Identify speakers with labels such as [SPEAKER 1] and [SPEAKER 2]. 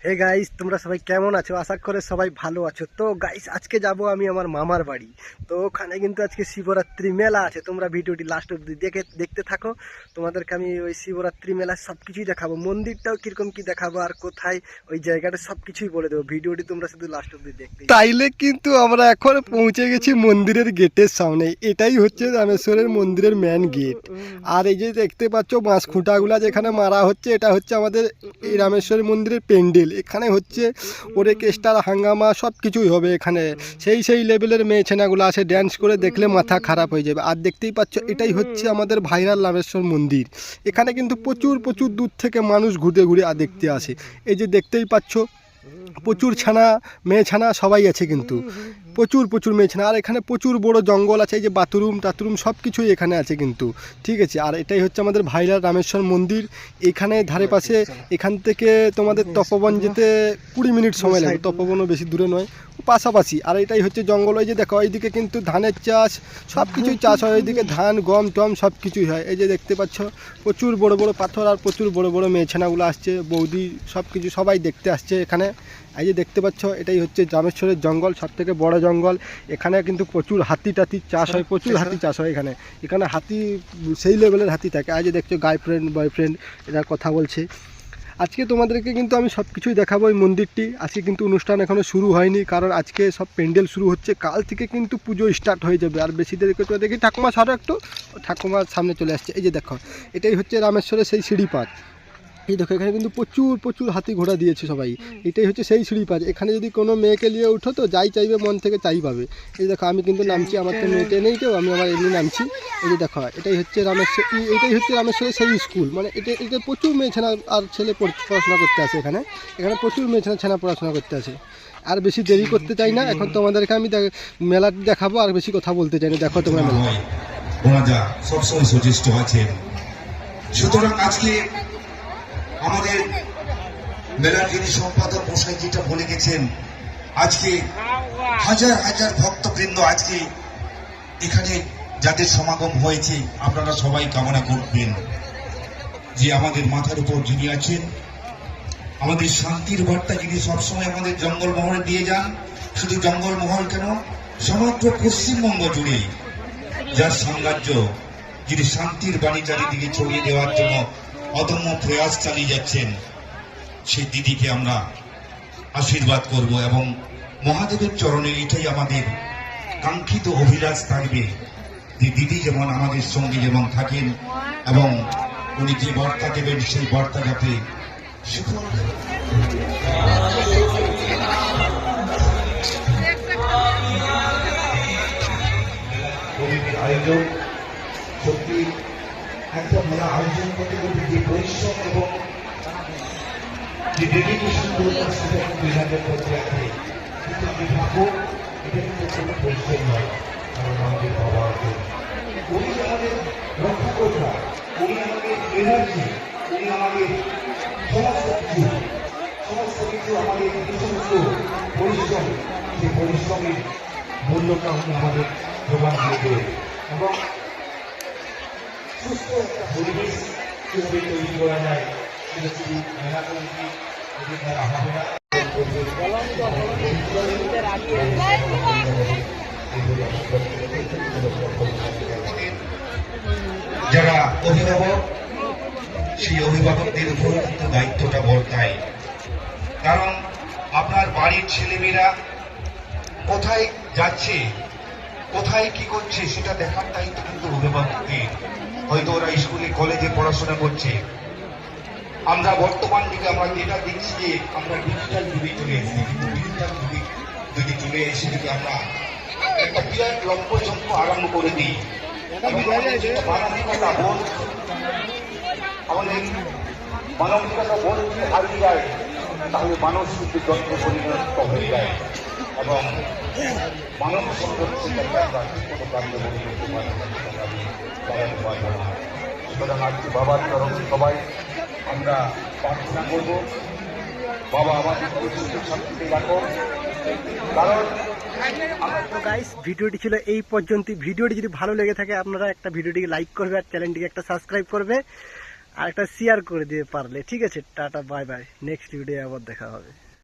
[SPEAKER 1] Hey guys, তোমরা সবাই কেমন আছো? আশা করে সবাই ভালো আছো। তো গাইস, আজকে যাব আমি আমার মামার বাড়ি। তো ওখানে কিন্তু আজকে শিবরাত্রি মেলা আছে। তোমরা ভিডিওটি লাস্ট অবধি দেখতে থাকো। তোমাদেরকে আমি ওই শিবরাত্রি মেলার সব কিছুই দেখাবো, মন্দিরটাও কিরকম কি দেখাবো, আর কোথায় ওই জায়গাটা সব কিছুই বলে দেবো। ভিডিওটি তোমরা শুধু লাস্ট অবধি দেখতে। তাইলে কিন্তু আমরা এখন পৌঁছে গেছি মন্দিরের গেটের সামনে। এটাই হচ্ছে রামেশ্বরের মন্দিরের মেন গেট। আর এই যে দেখতে পাচ্ছ বাঁশ খুঁটাগুলা যেখানে মারা হচ্ছে, এটা হচ্ছে আমাদের এই রামেশ্বর মন্দিরের পেন্ডেল। এখানে হচ্ছে অর্কেস্ট্রার হাঙ্গামা সব কিছুই হবে এখানে। সেই লেভেলের মেয়ে ছেনাগুলো আসে, ড্যান্স করে দেখলে মাথা খারাপ হয়ে যাবে। আর দেখতেই পাচ্ছ এটাই হচ্ছে আমাদের ভাইরাল রামেশ্বর মন্দির। এখানে কিন্তু প্রচুর দূর থেকে মানুষ ঘুরে আর দেখতে আসে। এই যে দেখতেই পাচ্ছ প্রচুর ছানা, মেয়ে ছানা সবাই আছে, কিন্তু প্রচুর মেয়ে ছানা। আর এখানে প্রচুর বড় জঙ্গল আছে, এই যে বাথরুম সব কিছুই এখানে আছে কিন্তু, ঠিক আছে। আর এটাই হচ্ছে আমাদের ভাইরাল রামেশ্বর মন্দির। এখানে ধারে পাশে এখান থেকে তোমাদের তপবন যেতে 20 মিনিট সময় লাগে। তপবনও বেশি দূরে নয়, পাশাপাশি। আর এটাই হচ্ছে জঙ্গল। ওই যে দেখো এইদিকে কিন্তু ধানের চাষ, সব কিছুই চাষ হয়। ওইদিকে ধান গম টম সব কিছুই হয়। এই যে দেখতে পাচ্ছ প্রচুর বড় পাথর, আর প্রচুর বড় মেয়ে ছানাগুলো আসছে, বৌদি সব কিছু সবাই দেখতে আসছে এখানে। এই যে দেখতে পাচ্ছ এটাই হচ্ছে রামেশ্বরের জঙ্গল, সব থেকে বড় জঙ্গল। এখানে কিন্তু প্রচুর হাতি টাতি চাষ হয়, প্রচুর হাতি চাষ হয় এখানে হাতি সেই লেভেলের হাতি থাকে। আজ যে দেখছো গার্লফ্রেন্ড বয়ফ্রেন্ড এরা কথা বলছে। আজকে তোমাদেরকে কিন্তু আমি সব কিছুই দেখাবো এই মন্দিরটি। আজকে কিন্তু অনুষ্ঠান এখনও শুরু হয়নি, কারণ আজকে সব প্যান্ডেল শুরু হচ্ছে। কাল থেকে কিন্তু পুজো স্টার্ট হয়ে যাবে। আর বেশি দেরি করতে দেখি ঠাকুমা সারো একটু, ঠাকুমার সামনে চলে আসছে। এই যে দেখো এটাই হচ্ছে রামেশ্বরের সেই সিঁড়িপাত। এই দেখো এখানে কিন্তু প্রচুর হাতি ঘোড়া দিয়েছে সবাই। এটাই হচ্ছে সেই সিঁড়িপাত। এখানে যদি কোনো মেয়েকে নিয়ে উঠো তো যাই চাইবে মন থেকে তাই পাবে। এই দেখো আমি কিন্তু নামছি, আমার তো মেয়েটে নেই কেউ, আমি আমার এমনি নামছি। এই যে দেখো এটাই হচ্ছে রামেশ্বরের সেই স্কুল। মানে এটা প্রচুর মেয়ে ছেনা আর ছেলে পড়াশোনা করতে আসে এখানে প্রচুর মেয়ে ছেনা পড়াশোনা করতে আসে। আর বেশি দেরি করতে চাই না, এখন তোমাদেরকে আমি মেলা দেখাবো, আর বেশি কথা বলতে চাই না। দেখো তোমরা মেলা।
[SPEAKER 2] ওনারা সবসময় সচেষ্ট আছেন। সুতরাং আজকে আমাদের মেলার যিনি সম্পাদক মশাই যেটা বলে গেছেন, আজকে হাজার ভক্তবৃন্দ আজকে এখানে যাদের সমাগম হয়েছে, আপনারা সবাই কামনা করবেন যে আমাদের মাথার উপর যিনি আছেন, আমাদের শান্তির বার্তা যিনি সবসময় আমাদের জঙ্গলমহলে দিয়ে যান। শুধু জঙ্গলমহল কেন, সমগ্র পশ্চিমবঙ্গ জুড়ে যার সাম্রাজ্য, যিনি শান্তির বাণী চারিদিকে ছড়িয়ে দেওয়ার জন্য অদম্য প্রয়াস চালিয়ে যাচ্ছেন, সেই দিদিকে আমরা আশীর্বাদ করব। এবং মহাদেবের চরণে এটাই আমাদের কাঙ্ক্ষিত অভিলাষ থাকবে যে দিদি যেমন আমাদের সঙ্গে যেমন থাকেন, এবং উনি যে বার্তা দেবেন সেই বার্তা যাতে সুফল আয়োজন। সত্যি একটা মেলা আয়োজন করতে করতে যে পরিশ্রম এবং যে ডেডিকেশন বিভাগের মধ্যে আছে, কিন্তু যে ভাবো এটা কিন্তু কোনো পরিশ্রম নয়। কারণ আমাদের বাবা আছেন, উনি আমাদের রক্ষাকর্তা, উনি আমাদের এনার্জি, উনি আমাদের সমস্ত কিছু আমাদের এই সমস্ত পরিশ্রম, সেই পরিশ্রমের মূল্যটা উনি আমাদের জোগান দিয়ে দেবেন। এবং সুস্থ একটা পরিবেশ কিভাবে তৈরি করা যায় সেটা শুধু মেলা কমিটি এদের দ্বারা হবে না। যারা অভিভাবক, সেই অভিভাবকদের উপর কিন্তু দায়িত্বটা বর্তায়। কারণ আপনার বাড়ির ছেলেমেয়েরা কোথায় যাচ্ছে, কোথায় কি করছে সেটা দেখার দায়িত্ব কিন্তু অভিভাবককে। হয়তো ওরা স্কুলে কলেজে পড়াশোনা করছে। আমরা বর্তমান দিকে আমরা যেটা দেখছি যে আমরা ডিজিটাল যুগে চলে এসেছি, কিন্তু ডিজিটাল যুগে চলে এসে যদি আমরা একটা বিরাট লম্পঝম্প আরম্ভ করে দিই, মানবিকতা বোধ হারিয়ে যায়, তাহলে মানুষ শুধু যন্ত্র পরিণত হয়ে যায় এবং মানব সম্পর্কে আমরা কোনো কার্য করতে পারি। সুতরাং আজকে বাবার চরণ সবাই আমরা প্রার্থনা করব, বাবা আমাদের শান্তিতে রাখো। কারণ
[SPEAKER 1] গাইস, ভিডিওটি ছিল এই পর্যন্ত। ভিডিওটি যদি ভালো লেগে থাকে আপনারা একটা ভিডিওটিকে লাইক করবে, আর চ্যানেলটিকে একটা সাবস্ক্রাইব করবে। আর একটা শেয়ার করে দিয়ে পারলে। ঠিক আছে, tata bye bye, next video আবার দেখা হবে।